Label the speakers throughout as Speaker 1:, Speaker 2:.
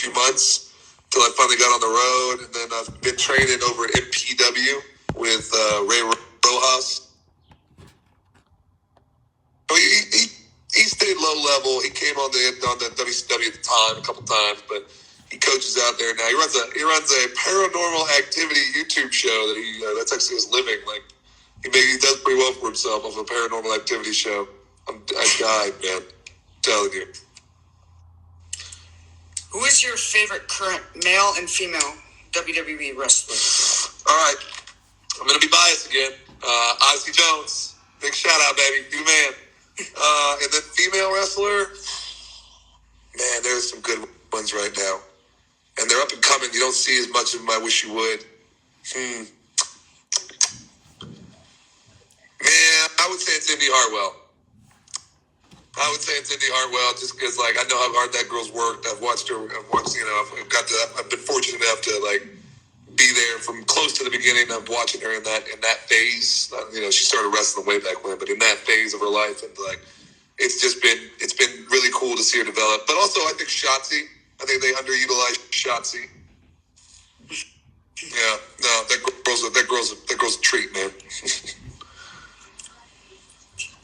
Speaker 1: few months until I finally got on the road. And then I've been training over at MPW with Ray Rojas. So he stayed low level. He came on the WCW at the time a couple times, but he coaches out there now. He runs a Paranormal Activity YouTube show that that's actually his living. Like he does pretty well for himself off a Paranormal Activity show. I died, man. I'm telling you.
Speaker 2: Who is your favorite current male and female WWE wrestler?
Speaker 1: All right, I'm gonna be biased again. Odyssey Jones, big shout out, baby. You the man. And then female wrestler, man, there's some good ones right now. And they're up and coming. You don't see as much of them I wish you would. Man, I would say it's Indi Hartwell. Just because, like, I know how hard that girl's worked. I've watched her. I've been fortunate enough to, like, be there from close to the beginning of watching her in that phase. She started wrestling way back when, but in that phase of her life, and like, it's been really cool to see her develop. But also, I think Shotzi. I think they underutilized Shotzi. Yeah, no, that girl's a treat, man.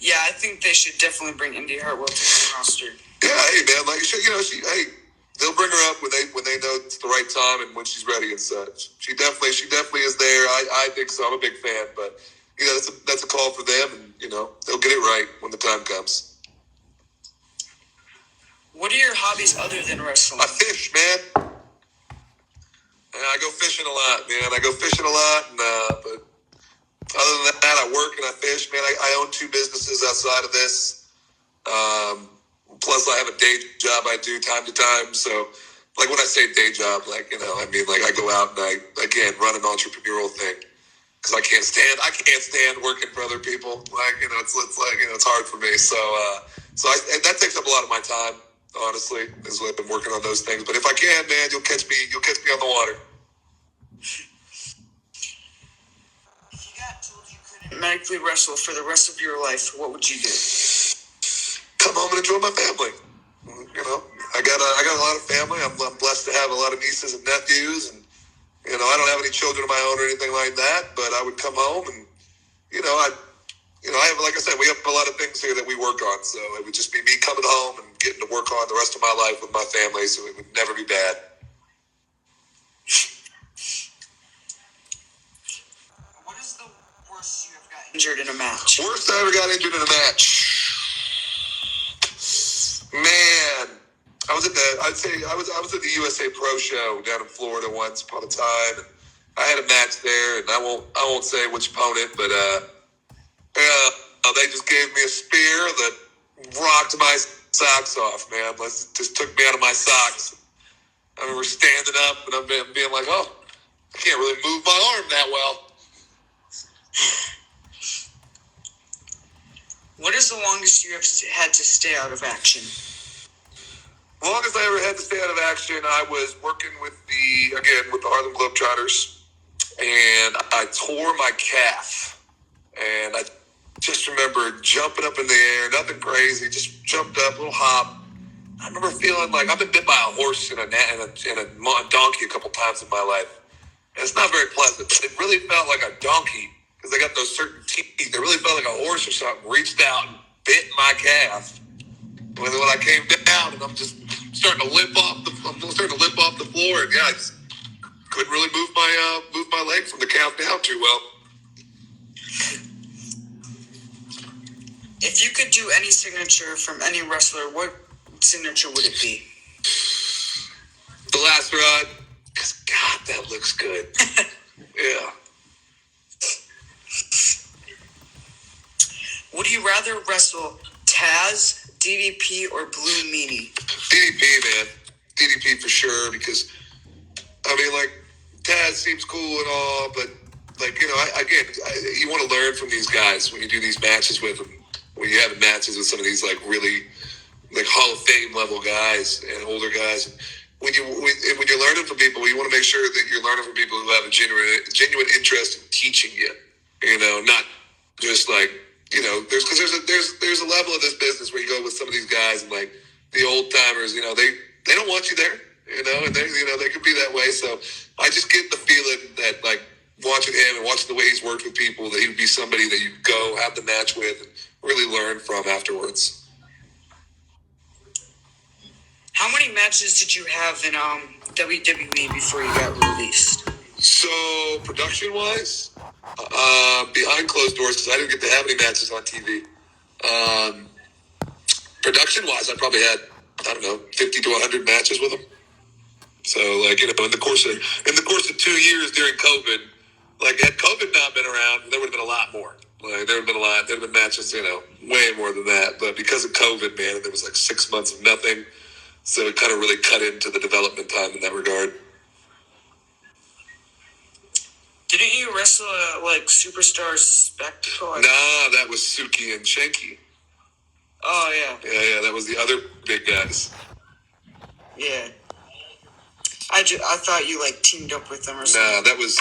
Speaker 2: Yeah, I think they should definitely bring Indi Hartwell to the roster.
Speaker 1: Yeah, hey man, like they'll bring her up when they know it's the right time and when she's ready and such. She definitely is there. I think so. I'm a big fan, but that's a call for them, and they'll get it right when the time comes.
Speaker 2: What are your hobbies other than wrestling?
Speaker 1: I fish, man. And I go fishing a lot, man. But other than that, I work and I fish, man. I own 2 businesses outside of this. Plus, I have a day job I do time to time. So, like when I say day job, I go out and I, again, run an entrepreneurial thing because I can't stand working for other people. It's hard for me. So that takes up a lot of my time. Honestly, is what I've been working on those things. But if I can, man, you'll catch me on the water.
Speaker 2: If you got told you couldn't medically wrestle for the rest of your life, what would you do?
Speaker 1: Come home and enjoy my family. I got a lot of family. I'm blessed to have a lot of nieces and nephews, and I don't have any children of my own or anything like that. But I would come home and I have, like I said, we have a lot of things here that we work on. So it would just be me coming home and getting to work on the rest of my life with my family. So it would never be bad.
Speaker 2: What is the worst you have got injured in a match?
Speaker 1: Worst I ever got injured in a match. Man, I was at the USA Pro Show down in Florida once upon a time. And I had a match there, and I won't say which opponent, but they just gave me a spear that rocked my socks off, man. Just took me out of my socks. I remember standing up and I'm being like, oh, I can't really move my arm that well.
Speaker 2: What is the longest you have had to stay out of action?
Speaker 1: The longest I ever had to stay out of action, I was working with the Harlem Globetrotters, and I tore my calf. And I just remember jumping up in the air, nothing crazy, just jumped up, little hop. I remember feeling like I've been bit by a horse and a donkey a couple times in my life. And it's not very pleasant, but it really felt like a donkey because they got those certain teeth. It really felt like a horse or something reached out and bit my calf. When I came down, and I'm just starting to limp off the floor, and I just couldn't really move my leg from the calf down too well.
Speaker 2: If you could do any signature from any wrestler, what signature would it be?
Speaker 1: The last rod. Because, God, that looks good. Yeah.
Speaker 2: Would you rather wrestle Taz, DDP, or Blue Meanie?
Speaker 1: DDP, man. DDP for sure, because, Taz seems cool and all, but, you want to learn from these guys when you do these matches with them. When you have matches with some of these, really, Hall of Fame level guys and older guys. When you're learning from people, you want to make sure that you're learning from people who have a genuine interest in teaching you. Not just there's a level of this business where you go with some of these guys and the old timers. They don't want you there, and they could be that way. So I just get the feeling that, like, watching him and watching the way he's worked with people, that he would be somebody that you go have the match with and really learn from afterwards.
Speaker 2: How many matches did you have in WWE before you got released?
Speaker 1: So, production-wise, behind closed doors, because I didn't get to have any matches on TV. Production-wise, I probably had, 50 to 100 matches with them. So, like, in the course of 2 years during COVID, like, had COVID not been around, there would have been a lot more. Like, there would have been matches, way more than that. But because of COVID, man, there was like 6 months of nothing. So it kind of really cut into the development time in that regard.
Speaker 2: Didn't you wrestle a, Superstar Spectacle?
Speaker 1: Nah, that was Suki and Shanky.
Speaker 2: Oh, yeah.
Speaker 1: Yeah, that was the other big guys.
Speaker 2: Yeah. I thought you, teamed up with them or something.
Speaker 1: Nah, that was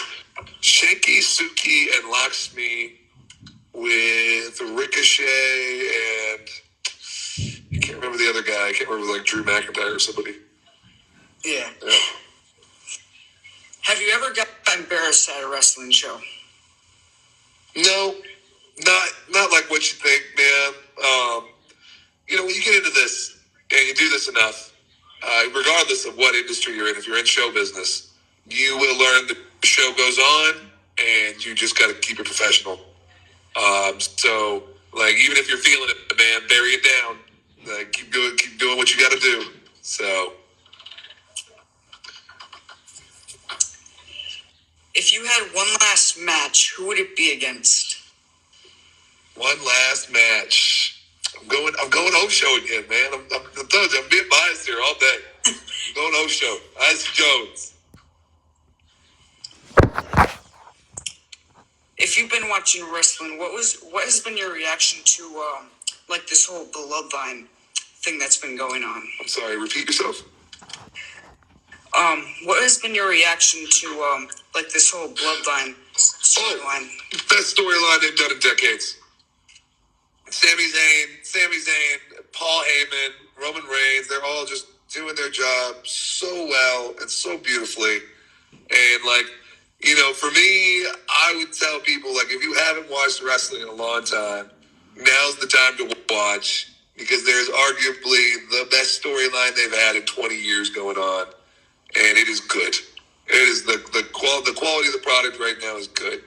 Speaker 1: Shanky, Suki, and Lakshmi with Ricochet and... I can't remember the other guy. I can't remember, Drew McIntyre or somebody.
Speaker 2: Yeah. Have you ever got embarrassed at a wrestling show?
Speaker 1: No, not like what you think, man. When you get into this and you do this enough, regardless of what industry you're in, if you're in show business, you will learn the show goes on, and you just got to keep it professional. So, even if you're feeling it, man, bury it down. Keep doing what you got to do. So,
Speaker 2: if you had one last match, who would it be against?
Speaker 1: One last match. I'm going Osho again, man. I'm being biased here all day. I'm going Osho. Isaac Jones.
Speaker 2: If you've been watching wrestling, what has been your reaction to this whole bloodline thing that's been going on?
Speaker 1: I'm sorry, repeat yourself.
Speaker 2: What has been your reaction to this whole bloodline storyline?
Speaker 1: Best storyline they've done in decades. Sami Zayn, Paul Heyman, Roman Reigns, they're all just doing their job so well and so beautifully. And, for me, I would tell people, if you haven't watched wrestling in a long time, now's the time to watch, because there's arguably the best storyline they've had in 20 years going on, and it is good. It is the quality of the product right now is good.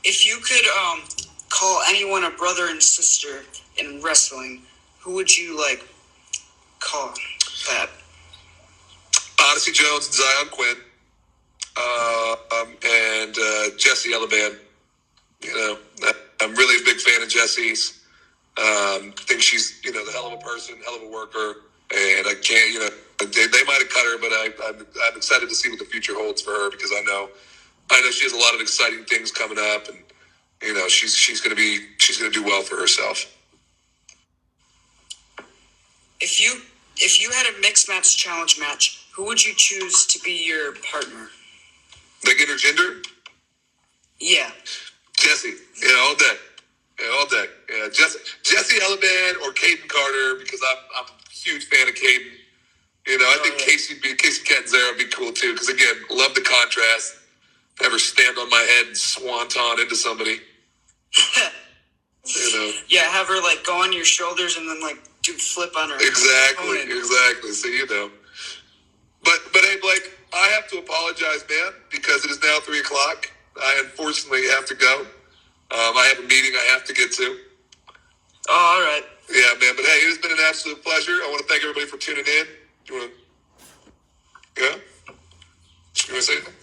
Speaker 2: If you could call anyone a brother and sister in wrestling, who would you call that?
Speaker 1: Odyssey Jones and Zion Quinn, and Jesse Elaban. I'm really a big fan of Jesse's. Think she's, the hell of a person, hell of a worker, and I can't, they might have cut her, but I'm excited to see what the future holds for her, because I know she has a lot of exciting things coming up, and she's gonna do well for herself.
Speaker 2: If you had a mixed match challenge match, who would you choose to be your partner?
Speaker 1: Like intergender?
Speaker 2: Yeah.
Speaker 1: Jesse. All day. Yeah, Jesse Elaban or Caden Carter, because I'm a huge fan of Caden. I think Casey Catanzaro would be cool too, because again, love the contrast. Never stand on my head and swanton into somebody.
Speaker 2: Yeah, have her go on your shoulders and then do flip on her.
Speaker 1: Exactly. So But hey, Blake, I have to apologize, man, because it is now 3:00. I unfortunately have to go. I have a meeting I have to get to.
Speaker 2: Oh, all right.
Speaker 1: Yeah, man. But hey, it has been an absolute pleasure. I want to thank everybody for tuning in. You want to? Yeah? You want to say anything?